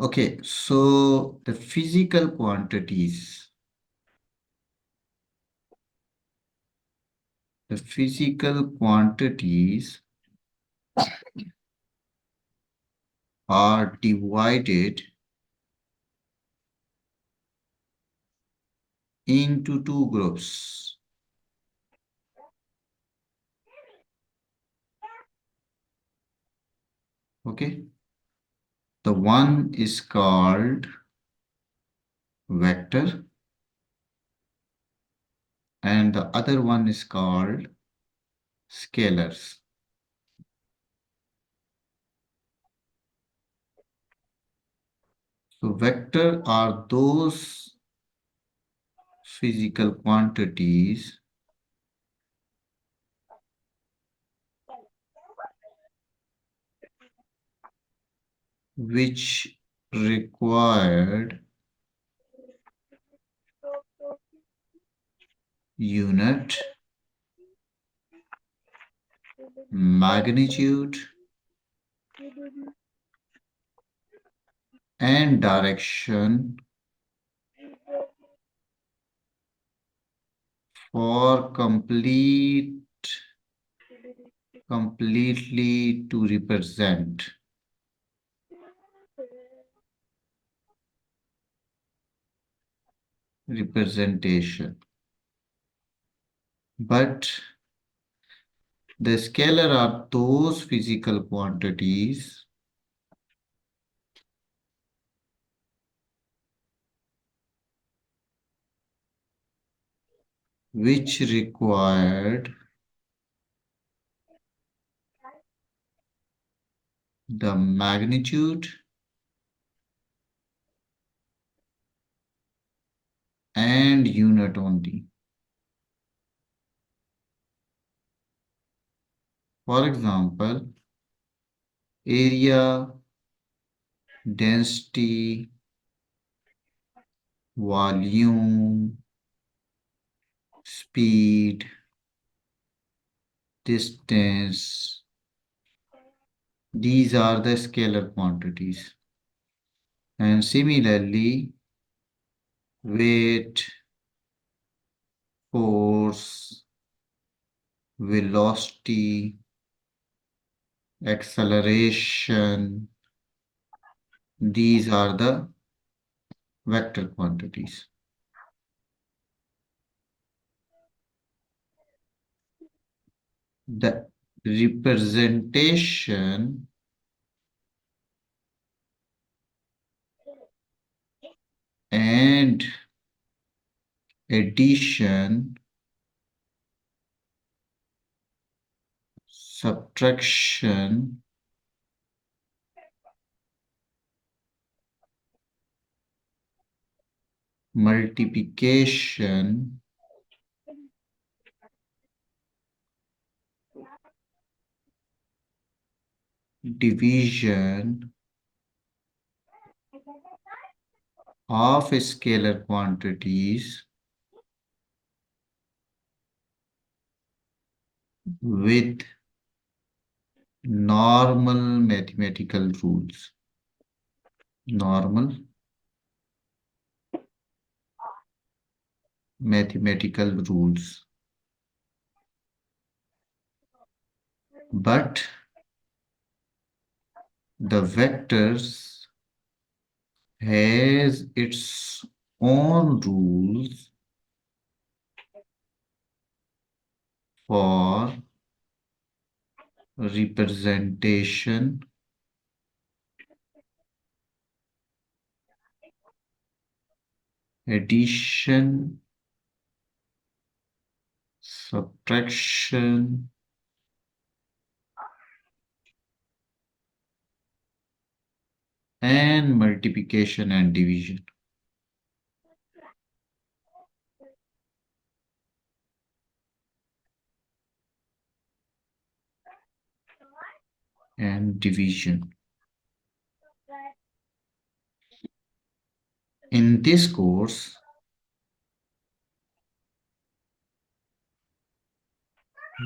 Okay, so the physical quantities, the physical quantities are divided into two groups. Okay, the one is called vector and the other one is called scalars. So vector are those physical quantities which required unit, magnitude, and direction for completely to represent representation. But the scalar are those physical quantities which required the magnitude and unit only. For example, area, density, volume, speed, distance. These are the scalar quantities. And similarly, weight, force, velocity, acceleration, these are the vector quantities. The representation and addition, subtraction, multiplication, division of scalar quantities with normal mathematical rules. Normal mathematical rules. But the vectors has its own rules for representation, addition, subtraction, and multiplication and division. And division. In this course,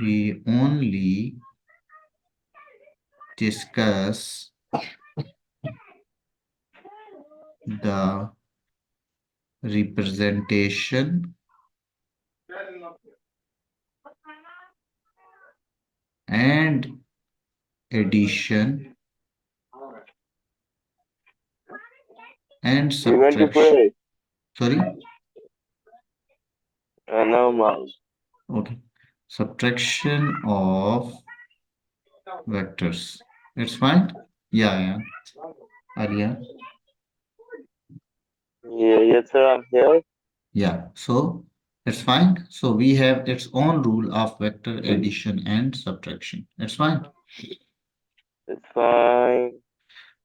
we only discuss the representation and addition and We went to subtraction. pray. Sorry? No, mouse. Okay. Subtraction of vectors. It's fine? Yeah, yeah. Alia. Yeah, yes, sir, I'm here. Yeah. So it's fine. So we have its own rule of vector addition and subtraction. It's fine. It's fine.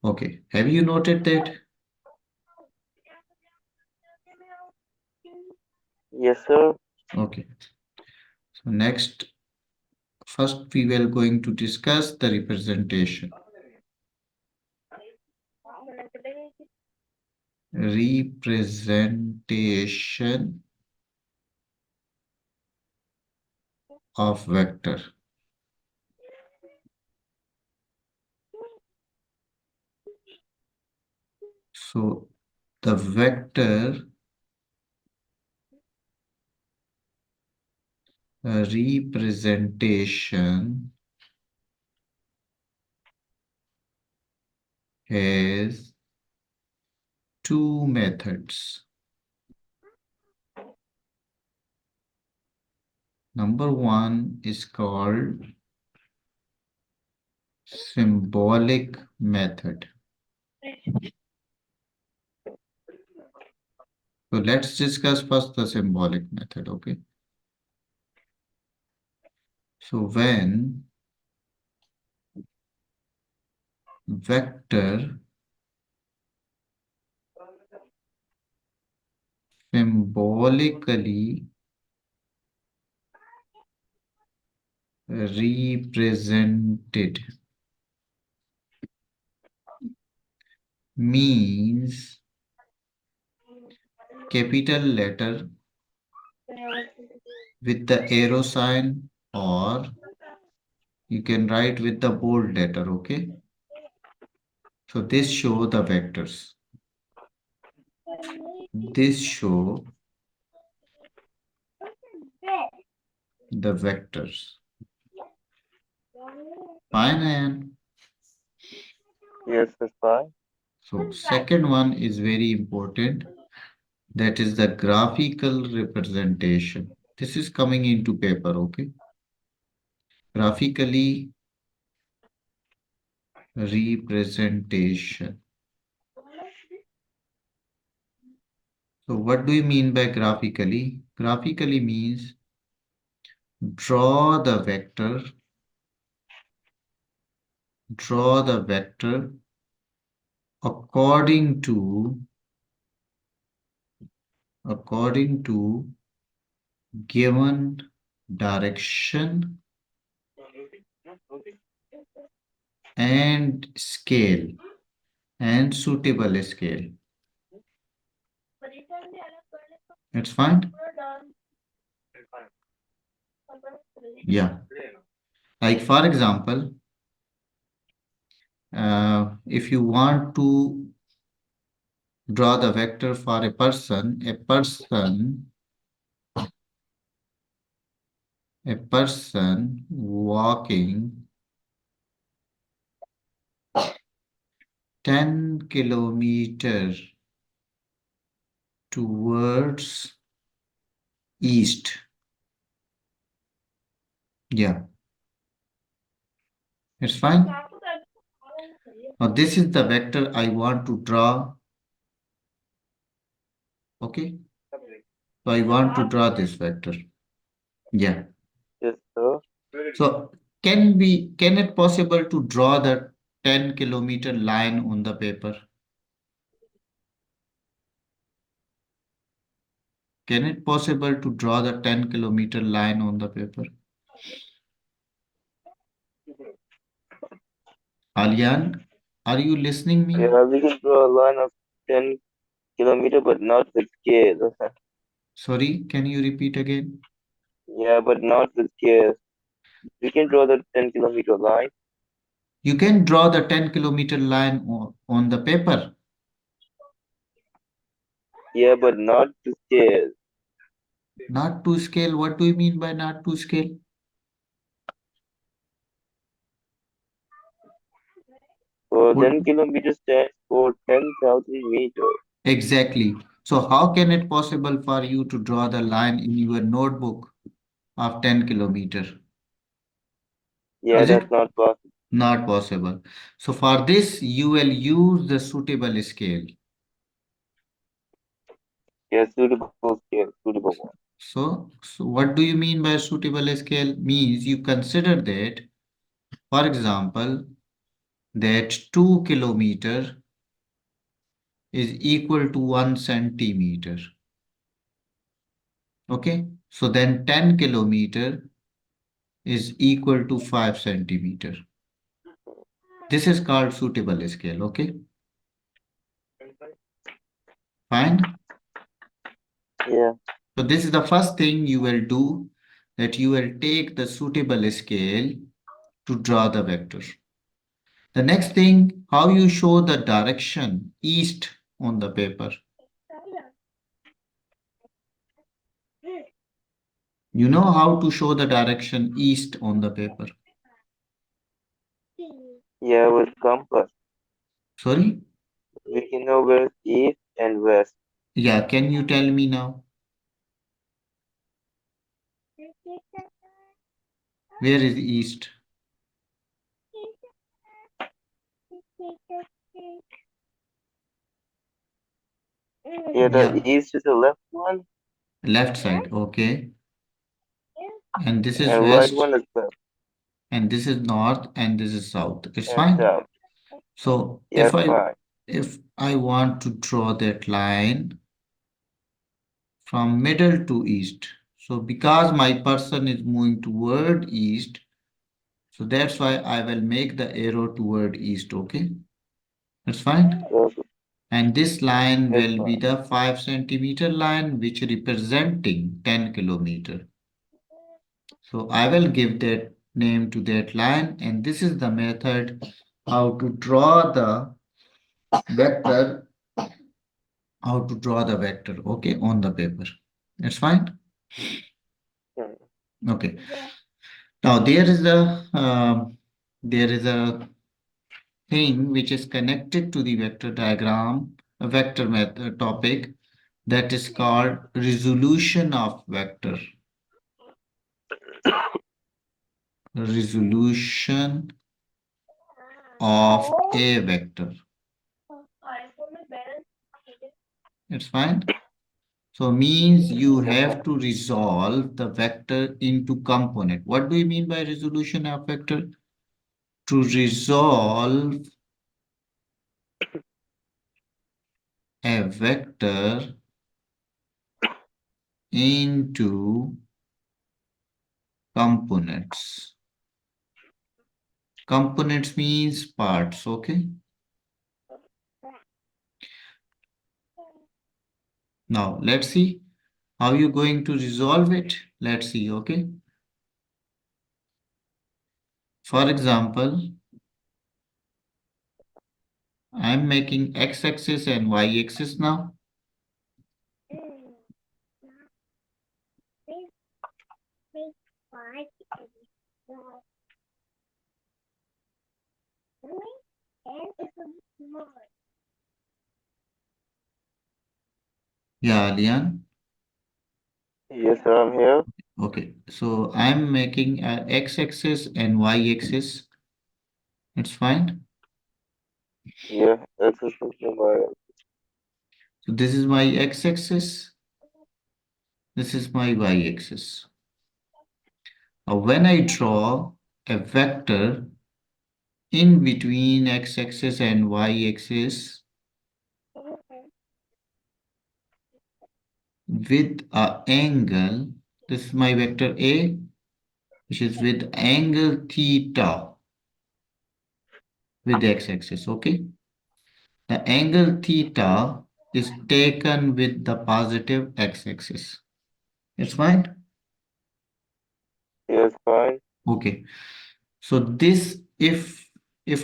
Okay. Have you noted that? Yes, sir. Okay. So next, first we will going to discuss the representation. Representation of vector. So the vector representation has two methods. Number one is called symbolic method. So let's discuss first the symbolic method, okay? So when vector symbolically represented means capital letter with the arrow sign, or you can write with the bold letter, okay? So this show the vectors. This show the vectors. Fine, Ayan. Yes, it's fine. So second one is very important. That is the graphical representation. This is coming into paper, okay? Graphically representation. So what do you mean by graphically? Graphically means draw the vector, draw the vector according to according to given direction and scale and suitable scale. It's fine? Yeah. Like for example, if you want to draw the vector for a person walking 10 kilometers towards east. Yeah, it's fine. Now this is the vector I want to draw. Okay, so I want to draw this vector. Yeah. Yes, sir. So can it possible to draw the 10-kilometer line on the paper? Can it possible to draw the 10-kilometer line on the paper? Alian, are you listening me? Yeah, we can draw a line of 10 kilometer, but not with scale. Sorry, can you repeat again? Yeah, but not with scale. We can draw the 10-kilometer line. You can draw the 10-kilometer line on the paper. Yeah, but not to scale. Not to scale. What do you mean by not to scale? For What 10 kilometers stands for 10,000 meters. exactly? So how can it possible for you to draw the line in your notebook of 10 kilometer? Yeah, Is it that's not possible. not possible? So for this, you will use the suitable scale. Yeah, suitable scale, suitable one. So what do you mean by suitable scale? Means you consider that, for example, that 2 kilometer is equal to 1 centimeter. Okay. So then 10 kilometer is equal to 5 centimeter. This is called suitable scale. Okay. Fine. Yeah, So this is the first thing you will do, that you will take the suitable scale to draw the vector. The next thing, how you show the direction east on the paper. You know how to show the direction east on the paper. yeah, with compass. Sorry? We can know where is east and west. Yeah, can you tell me now? Where is east? Yeah, the Yeah, east is the left one, left side. Okay. And this is and right west, one is west and this is north, and this is south. It's and fine. south. So Yeah, fine. if I want to draw that line from middle to east, so because my person is moving toward east, so that's why I will make the arrow toward east. Okay, that's fine. Okay, And this line it's will be fine. the 5 centimeter line which representing 10 kilometer. So I will give that name to that line, and this is the method how to draw the vector, okay, on the paper. That's fine. Hmm. Okay. Now there is a thing which is connected to the vector diagram, a vector method topic, that is called resolution of vector. Resolution of a vector. It's fine. So means you Yeah, fine. have to resolve the vector into component. What do you mean by resolution of vector? To resolve a vector into components. Components means parts, okay? Now let's see how you going to resolve it. Let's see, okay? For example, I'm making x-axis and y-axis now. Yeah, Lian. Yes, sir, I'm here. Okay, so I'm making a x-axis and y-axis. It's fine. Yeah, access function by So this is my x-axis. This is my y-axis. Now when I draw a vector in between x-axis and y-axis with a angle, this is my vector A, which is with angle theta with the x-axis, okay? The angle theta is taken with the positive x-axis. It's fine? yes, fine. Okay. So this, if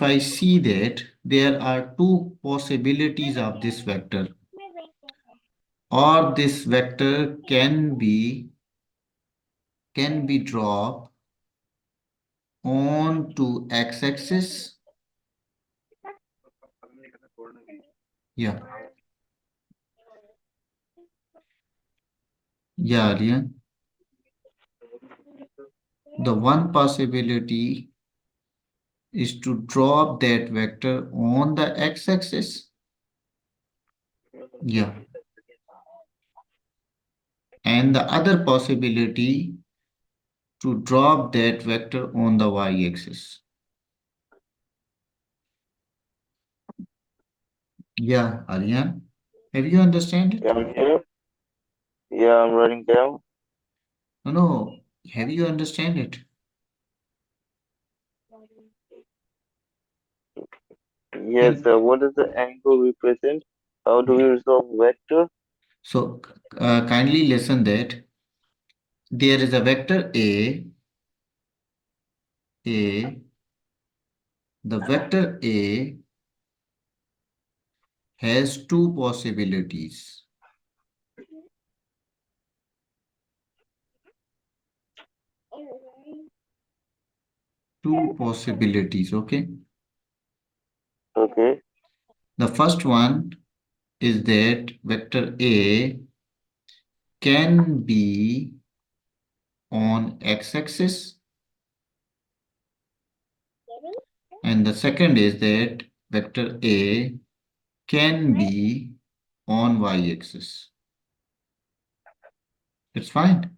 I see that there are two possibilities of this vector. or this vector can be dropped onto x-axis. Yeah, yeah, Aryan. The one possibility is to drop that vector on the x-axis. Yeah, and the other possibility to drop that vector on the y-axis. Yeah, Aryan. Have you understand Yeah, it? I'm here. Yeah, I'm writing down. No, no. Have you understand it? Yes, Can what does the angle represent? How do we resolve vector? so kindly listen that there is a vector A. The vector A has two possibilities. Two possibilities. Okay. Okay, The first one is that vector A can be on x-axis, and the second is that vector A can be on y-axis. It's fine.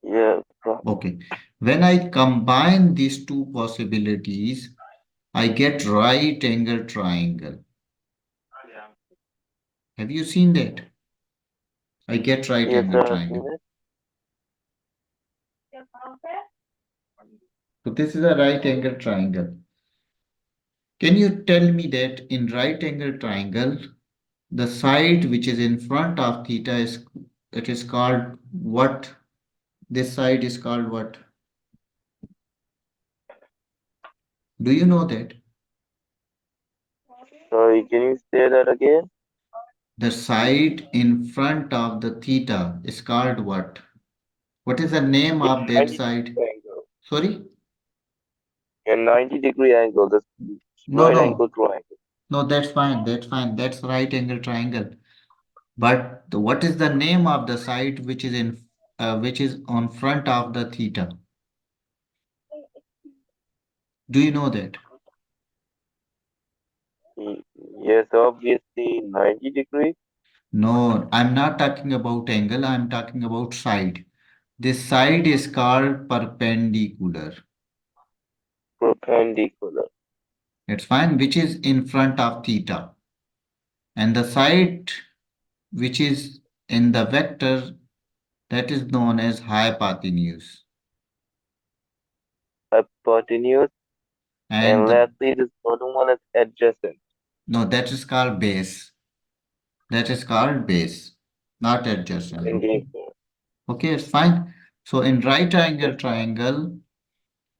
yeah, Okay. When I combine these two possibilities, I get right angle triangle. Have you seen that? I get right yes, angle I have seen triangle. it. So this is a right angle triangle. Can you tell me that in right angle triangle, the side which is in front of theta is it is called what? This side is called what? Do you know that? Sorry, can you say that again? The side in front of the theta is called what? What is the name Yeah, of that 90 side? degree angle. Sorry? Yeah, 90-degree angle. That's No, right angle no, triangle. no, that's fine. That's fine. That's right angle triangle. But what is the name of the side which is on front of the theta? Do you know that? Y- Yes, obviously 90 degree No, I'm not talking about angle. I'm talking about side. This side is called perpendicular. perpendicular. It's fine, which is in front of theta. And the side which is in the vector that is known as hypotenuse. Hypotenuse. And And the lastly, this bottom one is adjacent. no, that is called base. That is called base, not adjacent. Okay. Perpendicular. Okay, it's fine. So in right angle Yes, sir. triangle,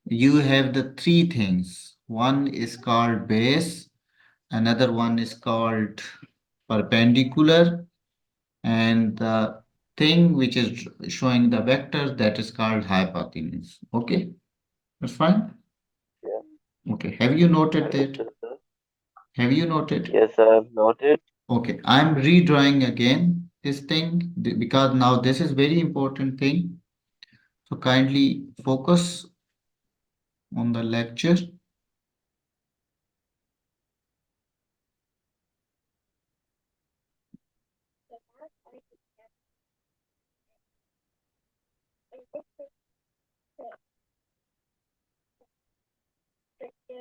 you have the three things. One is called base, another one is called perpendicular, and the thing which is showing the vector that is called hypotenuse. Okay, that's fine. Yeah, Okay, have you noted that? understood, sir. Have you noted? Yes, I have noted. Okay, I'm redrawing again this thing because now this is very important thing. So kindly focus on the lecture.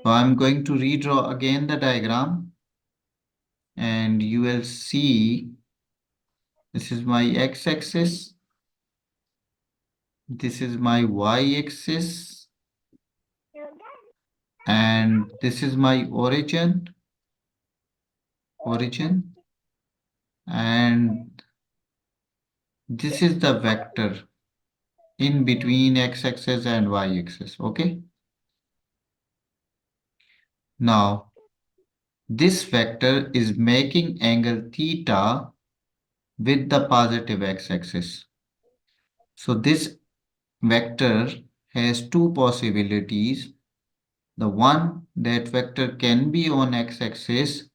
So I'm going to redraw again the diagram, and you will see this is my x-axis, this is my y-axis, and this is my origin, and this is the vector in between x-axis and y-axis. Okay. Now this vector is making angle theta with the positive x-axis. So this vector has two possibilities. The one, that vector can be on x-axis,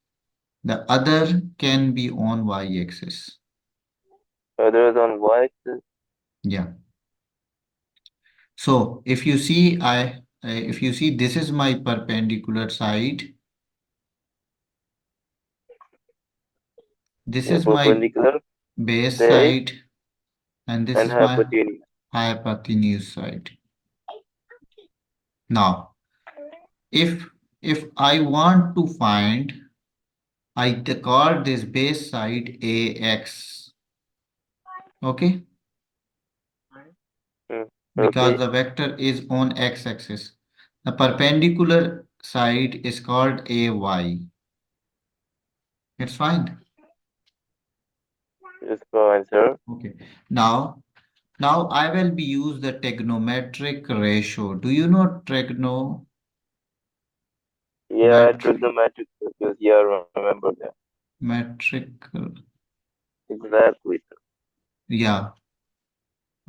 the other can be on y-axis. Others on y-axis. Yeah. So if you see this is my perpendicular side, this Yeah, is my perpendicular, base base, side, and this and is my hypotenuse. hypotenuse side. Now, if I want to find, call this base side AX, okay? Mm, Because okay, the vector is on x-axis. The perpendicular side is called AY. It's fine. it's fine, sir. Okay. Now, I will be use the trigonometric ratio. Do you know trigonometric? Yeah, trigonometric circles. Yeah, remember that. Metric, Exactly. yeah,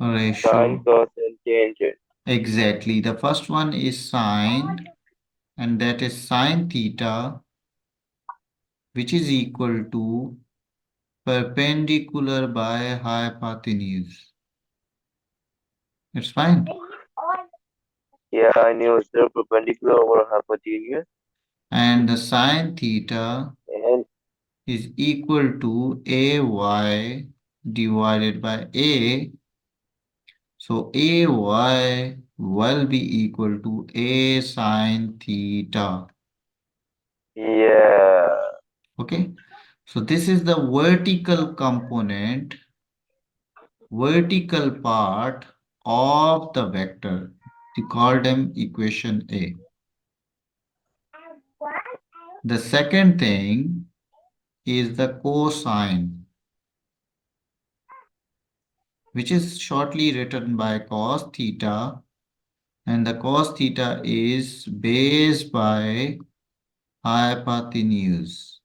Sine, ratio. cos, and tangent. Exactly. The first one is sine, and that is sine theta, which is equal to perpendicular by hypotenuse. It's fine. Yeah, I knew, sir. Perpendicular over hypotenuse. And the sine theta And is equal to AY divided by A. So AY will be equal to A sine theta. yeah, Okay. So this is the vertical part of the vector. We call them equation A. The second thing is the cosine, which is shortly written by cos theta, and the cos theta is based by hypotenuse.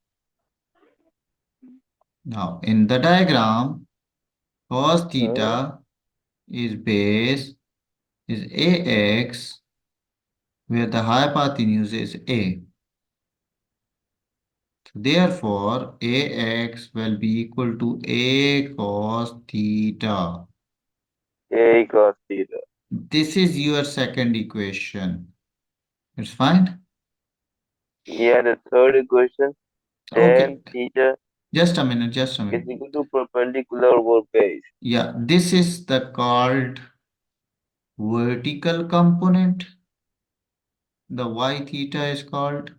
Now, in the diagram, cos mm, theta is base is AX, where the hypotenuse is A. So therefore, AX will be equal to A cos theta. A cos theta. This is your second equation. It's fine? Yeah, the third equation, Okay, tan theta just a minute, just a is minute. equal to perpendicular over base. Yeah, this is the called vertical component. The y theta is called,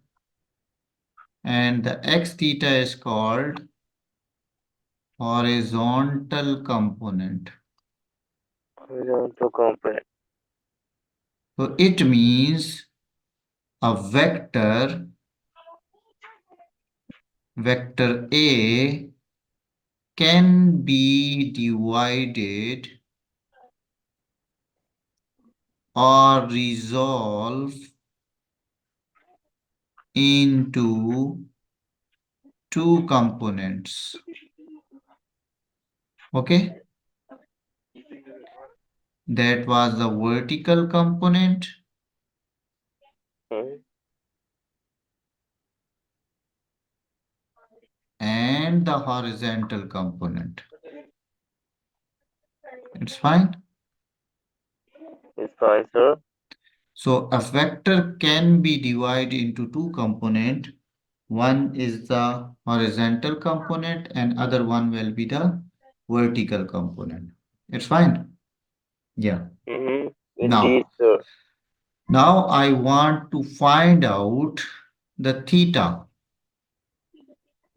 and the x theta is called horizontal component. Horizontal component. So it means a vector A can be divided or resolved into two components. Okay, that was the vertical component Mm, and the horizontal component. It's fine. it's fine, sir. So a vector can be divided into two components. One is the horizontal component and other one will be the vertical component. It's fine. Yeah. Mm-hmm. Indeed, Now, sir. I want to find out the theta.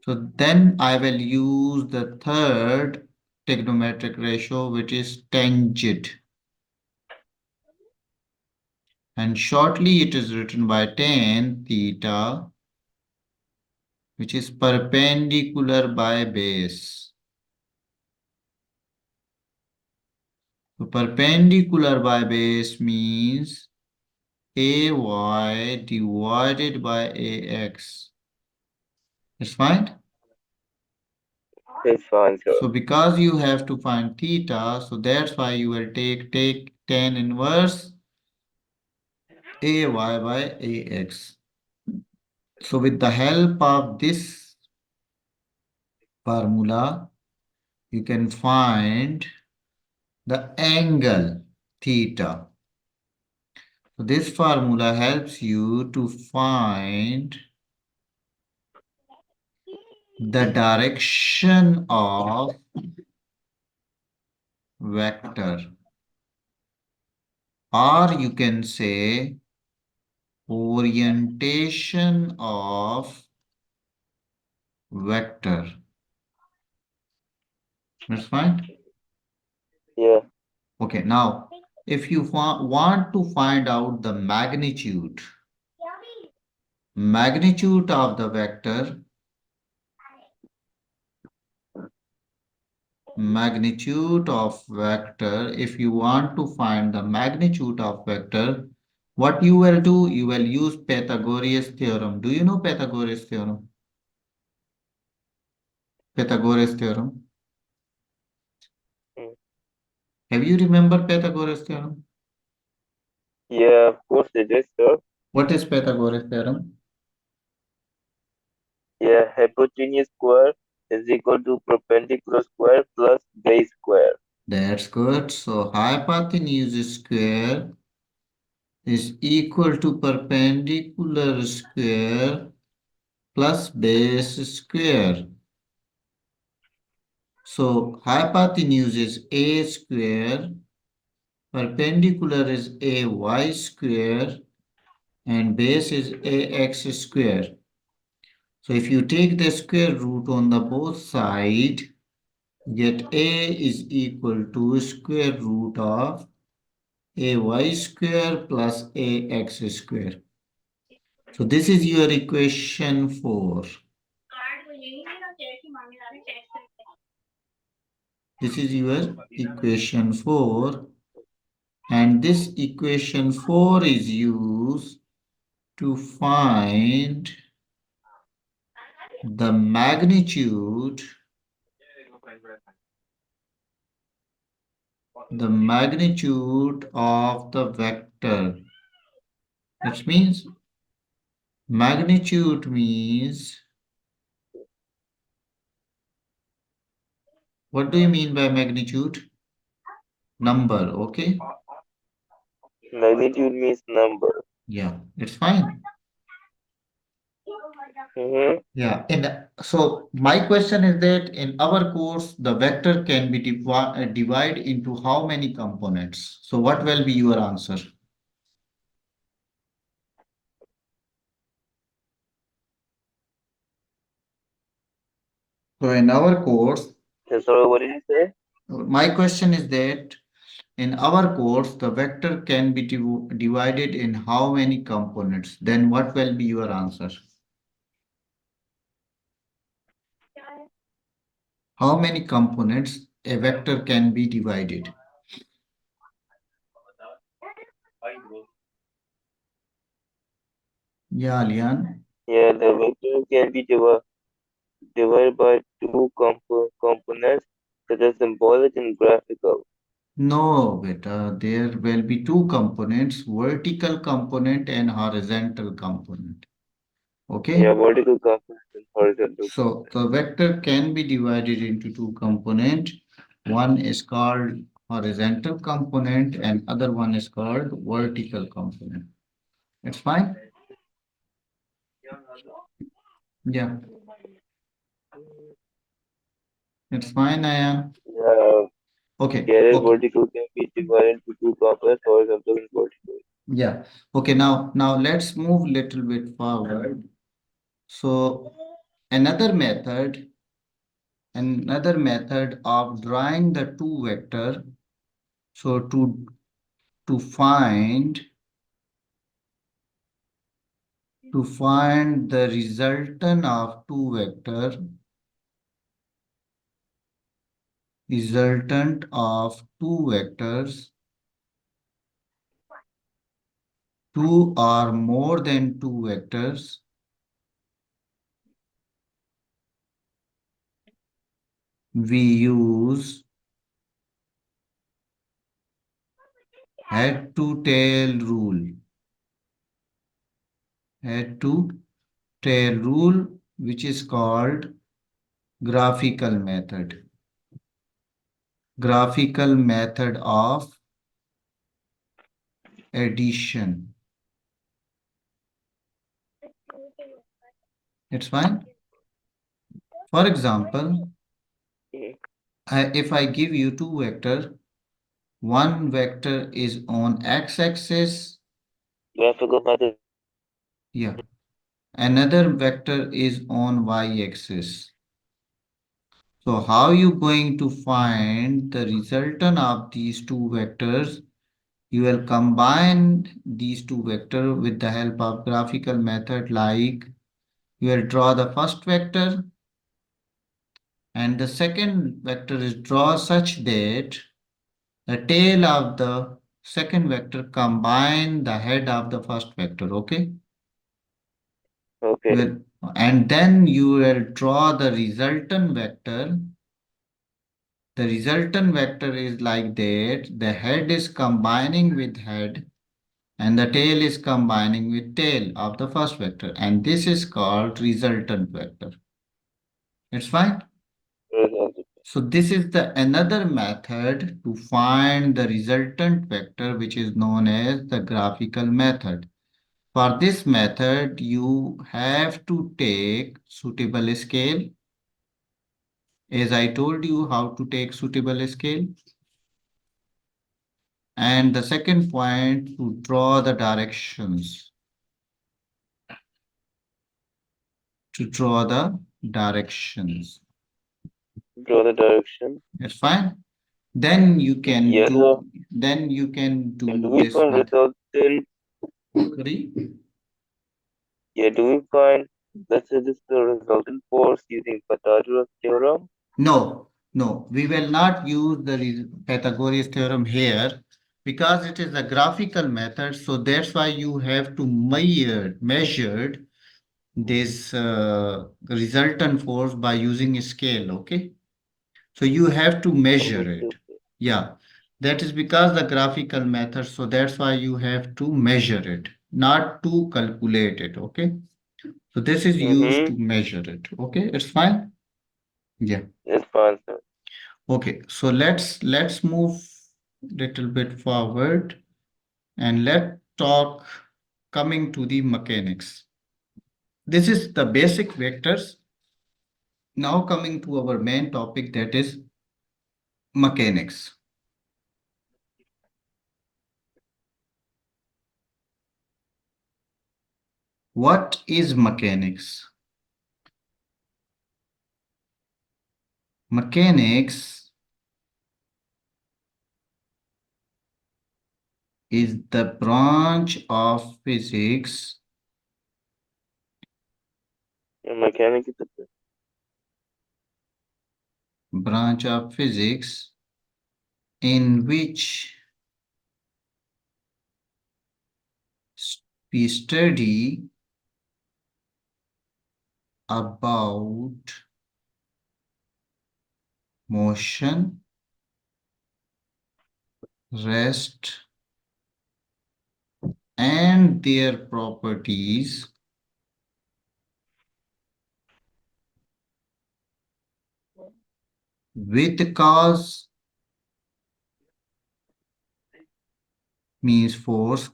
So then I will use the third trigonometric ratio, which is tangent. And shortly it is written by tan theta, which is perpendicular by base. So perpendicular by base means AY divided by AX. It's fine? It's fine, sir. So because you have to find theta, so that's why you will take tan inverse ay by ax. So with the help of this formula, you can find the angle theta. So this formula helps you to find the direction of vector, or you can say orientation of vector. That's fine. Yeah. Okay, now if you want to find out the magnitude of the vector, if you want to find the magnitude of vector, what you will do, you will use Pythagoras theorem. Do you know Pythagoras theorem? Pythagoras theorem. Mm. Have you remember Pythagoras theorem? Yeah, of course it is, sir. What is Pythagoras theorem? Yeah, hypotenuse square is equal to perpendicular square plus base square. That's good. So hypotenuse square is equal to perpendicular square plus base square. So hypotenuse is a square, perpendicular is a y square, and base is ax square. So if you take the square root on the both side, get a is equal to square root of ay square plus ax square. So this is your equation 4. This is your equation 4. And this equation 4 is used to find the magnitude of the vector. Which means magnitude means, what do you mean by magnitude? Number, okay? Magnitude means number. Yeah, it's fine. Mm-hmm. Yeah, so my question is that in our course, the vector can be divided into how many components? So what will be your answer? So in our course, So, sorry, what did you say? my question is that in our course, the vector can be divided in how many components? Then what will be your answer? How many components a vector can be divided? Yeah, Lian. Yeah, the vector can be divided by two components that are symbolic and graphical. No, beta, there will be two components, vertical component and horizontal component. Yeah, Okay, vertical component and horizontal so component. the vector can be divided into two component. One is called horizontal component and other one is called vertical component. It's fine? Yeah, it's fine, Ayan. Yeah, Okay, get it. okay. Vertical can be divided into two components, horizontal and vertical. Yeah. Okay, now let's move little bit forward. So another method another method of drawing the two vector, so to find the resultant of two vectors, two or more than two vectors, we use head to tail rule. Head to tail rule, which is called graphical method. Graphical method of addition. It's fine. For example, Mm. if I give you two vectors, one vector is on x-axis, Graphical method. yeah, another vector is on y-axis. So how you going to find the resultant of these two vectors? You will combine these two vectors with the help of graphical method, like you will draw the first vector and the second vector is draw such that the tail of the second vector combine the head of the first vector, okay? Okay. Well, and then you will draw the resultant vector. The resultant vector is like that. The head is combining with head and the tail is combining with tail of the first vector. And this is called resultant vector. It's fine. Resulted. So this is the another method to find the resultant vector, which is known as the graphical method. For this method, you have to take suitable scale. As I told you how to take suitable scale. And the second point, to draw the directions. To draw the directions. Draw the direction. It's fine. Then you can Yes, sir. And do do we this find method. resultant? Sorry? Yeah, do we find, let's say, this is the resultant force using Pythagoras theorem? No, no, we will not use the Pythagoras theorem here because it is a graphical method. So that's why you have to measured this resultant force by using a scale. Okay. So you have to measure it. Understood. Yeah. That is because the graphical method. So that's why you have to measure it, not to calculate it. Okay. So this is used Mm-hmm. to measure it. Okay. It's fine. Yeah. It's fine, sir. Okay, so let's move little bit forward and let talk coming to the mechanics. This is the basic vectors. Now coming to our main topic, that is mechanics. What is mechanics? Mechanics is the And mechanic is a branch of physics in which we study about motion, rest, and their properties with cause means force,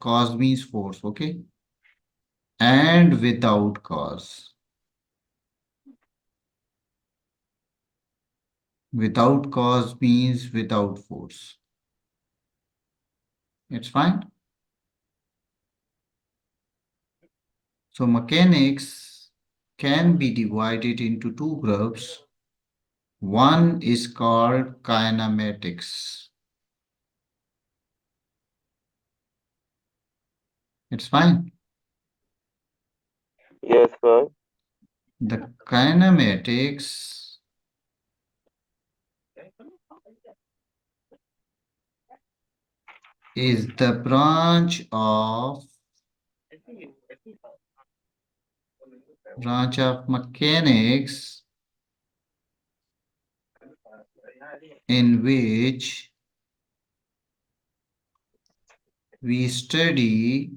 okay? And without cause. Without cause means without force. It's fine. So mechanics can be divided into two groups. One is called kinematics. It's fine. yes, sir. The kinematics is the branch of mechanics in which we study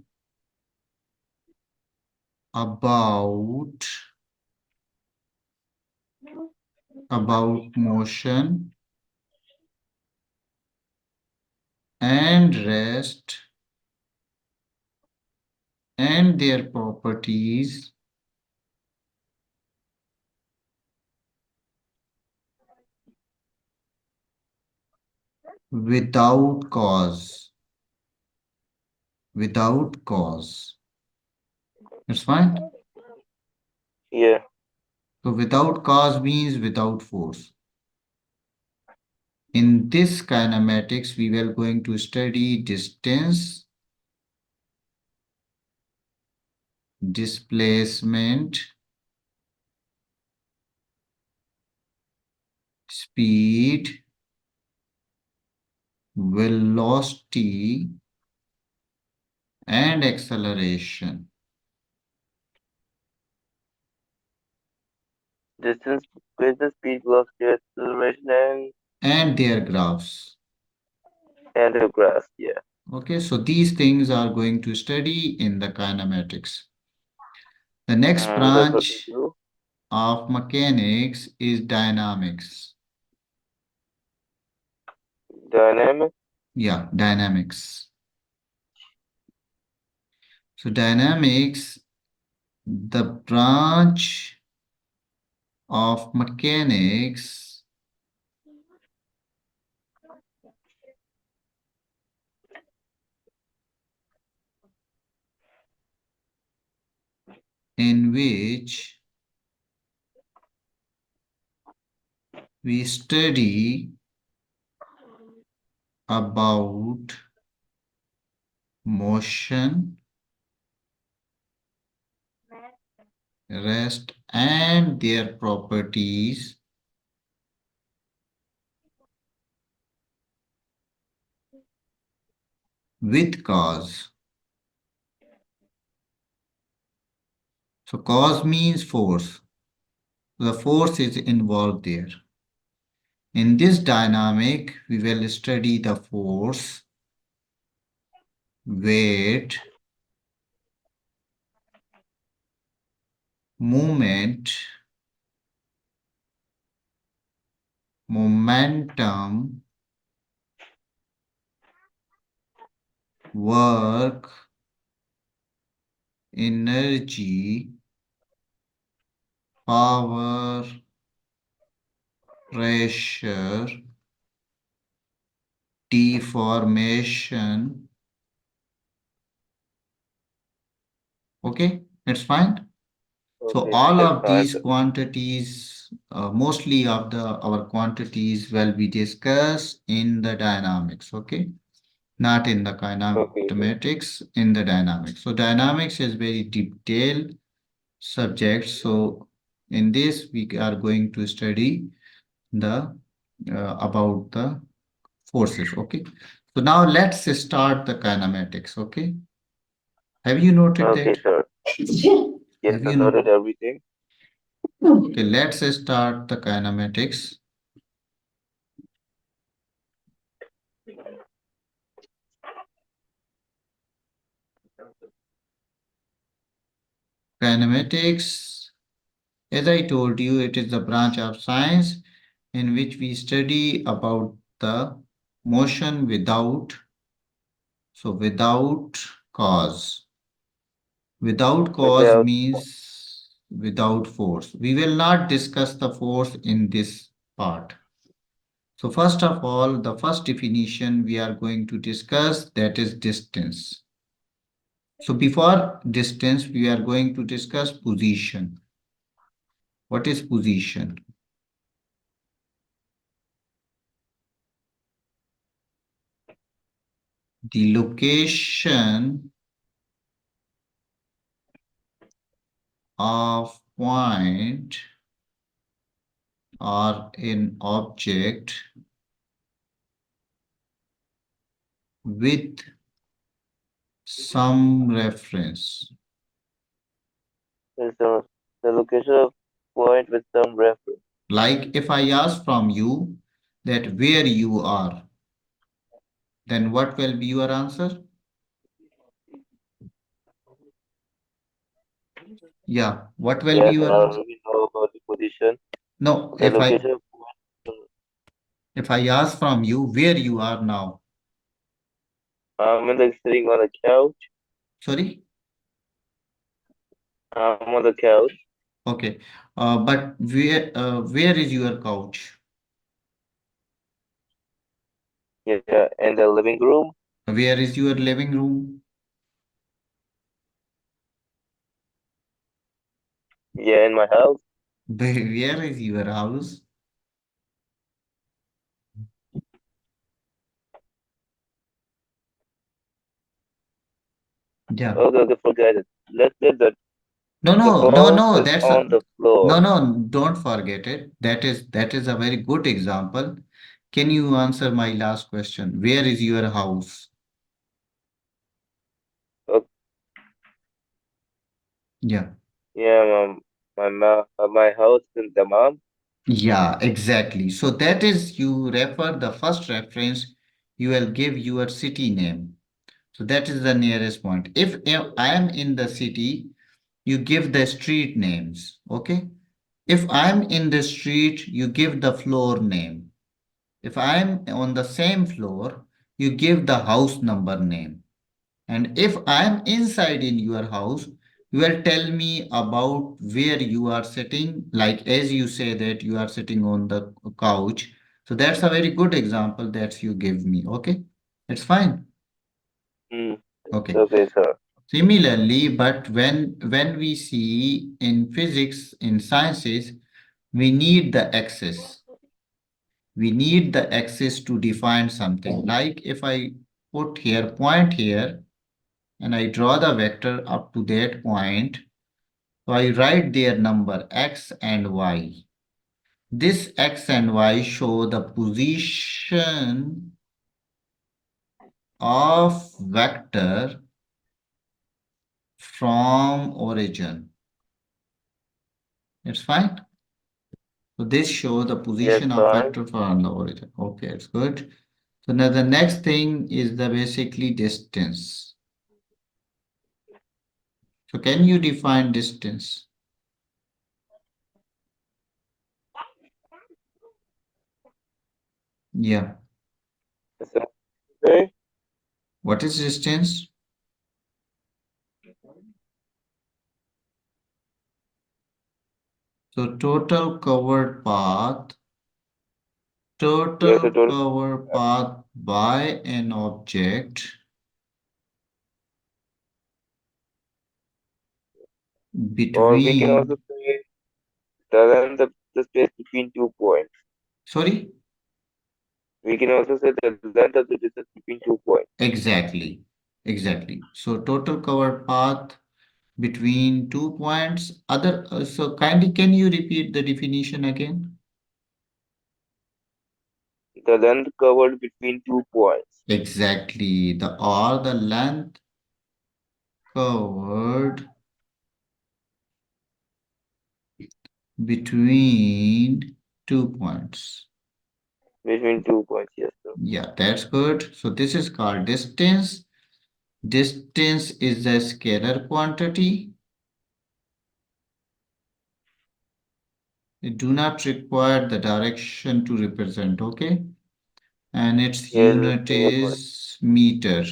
about motion and rest and their properties without cause. Without cause. That's fine. Yeah. So without cause means without force. In this kinematics, we were going to study distance, displacement, speed, velocity, and acceleration, Distance, with the speed, velocity, acceleration, and their graphs. and the graphs. Yeah. Okay, so these things are going to study in the kinematics. The next That's what we branch do. of mechanics is dynamics. Dynamic. Yeah, dynamics. So dynamics, the branch of mechanics in which we study about motion, rest, and their properties with cause. So cause means force. The force is involved there. In this dynamic, we will study the force, weight, movement, momentum, work, energy, power, pressure, deformation. Okay, it's fine. So Okay. all That's of fine, these sir. quantities, mostly of the our quantities will be discussed in the dynamics. Okay, not in the Okay, sir. kinematics, in the dynamics. So dynamics is very detailed subject. So in this we are going to study the about the forces. Okay. So now let's start the kinematics. Okay. Have you noted Okay, that? sir. Yes, Have I you know? noted everything. Okay, let's start the kinematics. Kinematics, as I told you, it is the branch of science in which we study about the motion without cause. Without cause Without, means without force. We will not discuss the force in this part. So first of all, the first definition we are going to discuss, that is distance. So before distance, we are going to discuss position. What is position? The location of point or an object with some reference. is the location of point with some reference. Like if I ask from you that where you are, then what will be your answer? Yeah, what will be Yes, I your answer? already know about the position, No, the location of if I ask from you where you are now. I'm in the sitting on the couch. Sorry? I'm on the couch. Okay. But where is your couch? Yeah, in the living room. Where is your living room? Yeah, in my house. Where is your house? Yeah. Okay, okay, forget it. Let's say that No, the no, no, ball no. is That's on a the floor. no, no. Don't forget it. That is a very good example. Can you answer my last question? Where is your house? Okay, Yeah. yeah, my house in the mom. Yeah, exactly. So that is you refer the first reference, you will give your city name. So that is the nearest point. If I am in the city, you give the street names. Okay. If I am in the street, you give the floor name. If I am on the same floor, you give the house number name. And if I am inside in your house, you will tell me about where you are sitting. Like as you say that you are sitting on the couch. So that's a very good example that you give me. Okay. It's fine. Hmm. Okay. Okay, sir. Similarly, but when we see in physics, in sciences, we need the axis. We need the axis to define something. Like if I put here point here and I draw the vector up to that point, so I write their number x and y. This x and y show the position of vector from origin. It's fine. So this show the Yes, position of fine. vector from the origin. Okay, it's good. So now the next thing is the basically distance. So can you define distance? Yeah. So, okay. What is distance? So total covered path, Yes, total a total. covered path by an object Or we can also between, say the space between 2 points. sorry, We can also say the length of the distance between 2 points. exactly, exactly. So total covered path between 2 points. So kindly can you repeat the definition again? The length covered between 2 points. Exactly, the length covered between 2 points. Between 2 points, yes, sir. Yeah, that's good. So this is called distance. Distance is a scalar quantity. It do not require the direction to represent, okay? And its Yes, the unit scalar quantity. is meter.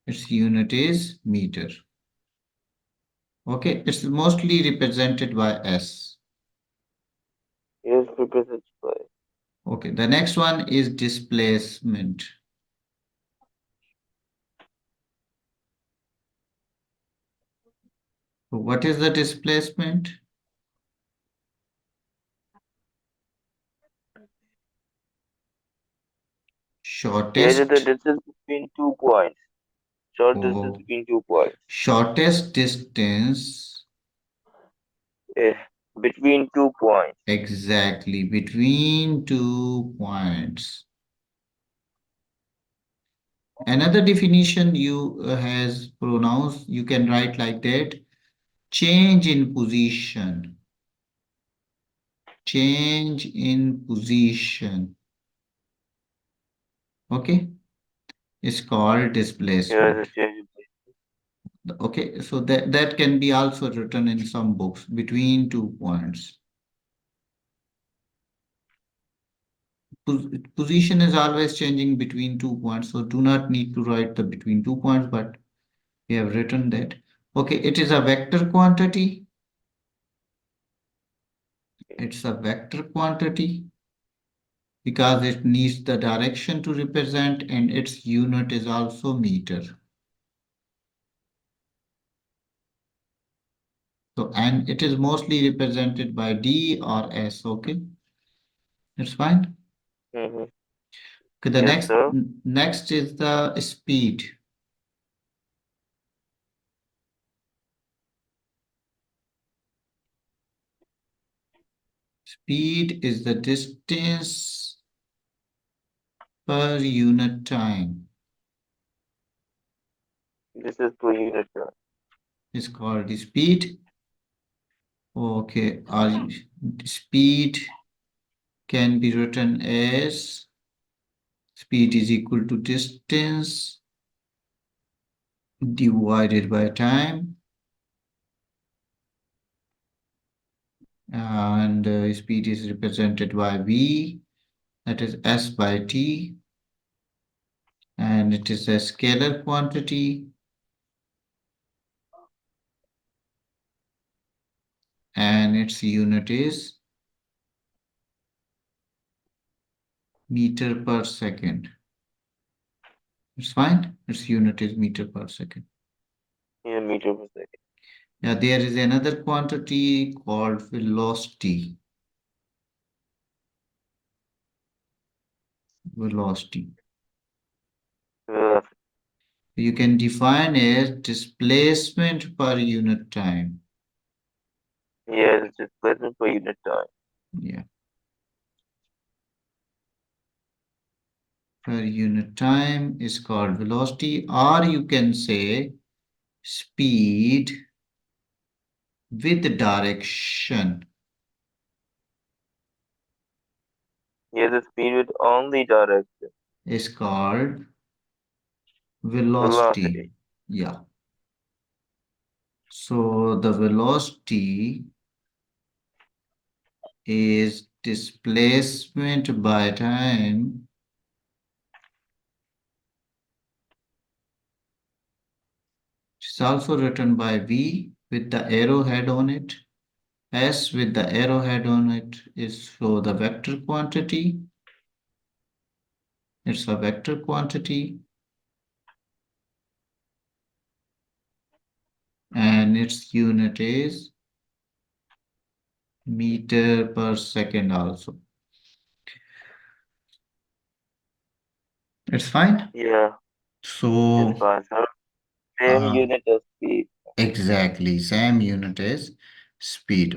Its unit is meter. Okay, it's mostly represented by S. Yes, represented by. Okay, the next one is displacement. So what is the displacement? Yes, the Shortest distance between 2 points. Short distance or between 2 points. shortest distance Yes, between 2 points. exactly between 2 points. Another definition you has pronounced, you can write like that. Change in position. change in position, okay, is called Yeah, the displacement. change. Okay, so that can be also written in some books between 2 points. Position is always changing between 2 points, so do not need to write the between 2 points, but we have written that. Okay, it is a vector quantity. It's a vector quantity because it needs the direction to represent, and its unit is also meter. So, and it is mostly represented by D or S, okay? It's fine. Mm-hmm. Okay, the Yes, next sir. next is the speed. Speed is the distance per unit time. This is per unit time. It's called the speed. Okay, speed can be written as speed is equal to distance divided by time, and speed is represented by v, that is s by t, and it is a scalar quantity, and its unit is meter per second. It's fine. Its unit is meter per second. Yeah, meter per second. Yeah, there is another quantity called velocity. Velocity. Uh, You can define as displacement per unit time. yeah, it's displacement per unit time. Yeah, per unit time is called velocity, or you can say speed with direction Yeah, the speed with only direction. is called velocity. Velocity. Yeah. So the velocity is displacement by time. It's also written by V with the arrowhead on it. S with the arrowhead on it is for the vector quantity. It's a vector quantity, and its unit is meter per second also. It's fine. Yeah, it's So, fine, sir. Same uh, unit of speed. exactly, same unit is speed.